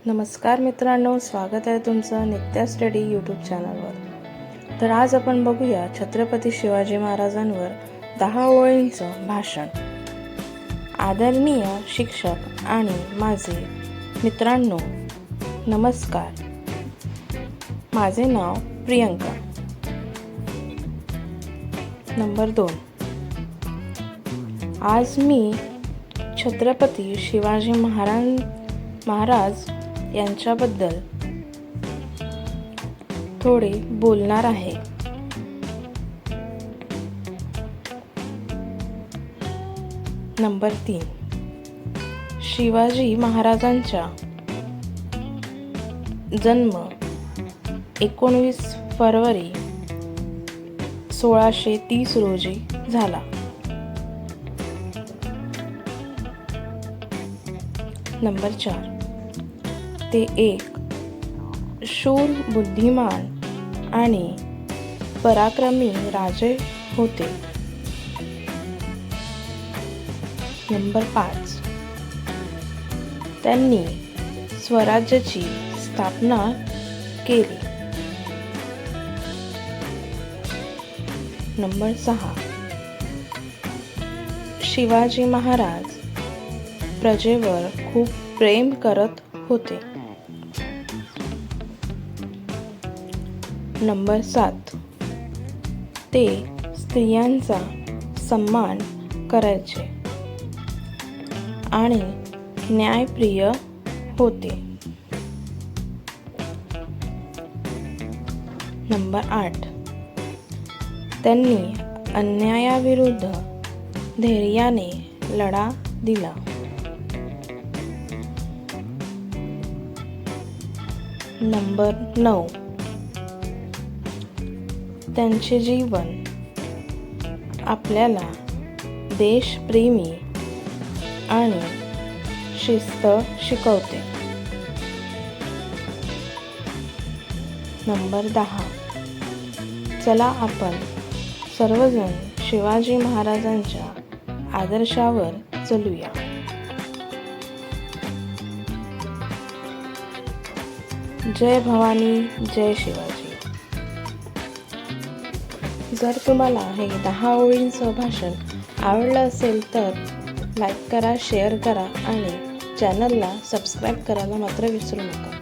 नमस्कार मित्रांनो, स्वागत आहे तुमचं नित्या स्टडी यूट्यूब चॅनलवर। तर आज आपण बघूया छत्रपती शिवाजी महाराजांवर 10 ओळींचं भाषण। आदरणीय शिक्षक आणि माझे मित्रांनो, नमस्कार। माझे नाव प्रियंका। नंबर 2, आज मी छत्रपती शिवाजी महाराज यांच्याबद्दल थोडे बोलणार आहे। नंबर 3, शिवाजी महाराजांचा जन्म 19 फरवरी 1630 रोजी झाला। नंबर 4, ते एक शूर, बुद्धिमान आणि पराक्रमी राजे होते। नंबर 5, त्यांनी स्वराज्याची स्थापना केली। नंबर 6, शिवाजी महाराज प्रजेवर खूप प्रेम करत होते। नंबर 7, ते स्त्रियांचा सन्मान करायचे आणि न्यायप्रिय होते। नंबर 8, त्यांनी अन्यायाविरुद्ध धैर्याने लढा दिला। नंबर 9, त्यांचे जीवन आपल्याला देशप्रेमी आणि शिस्त शिकवते। नंबर 10, चला आपण सर्वजण शिवाजी महाराजांच्या आदर्शावर चलूया। जय भवानी, जय शिवाजी। जर तुम्हाला हे 10 ओळींचं भाषण आवडलं असेल तर लाईक करा, शेअर करा आणि चॅनलला सबस्क्राईब करायला मात्र विसरू नका।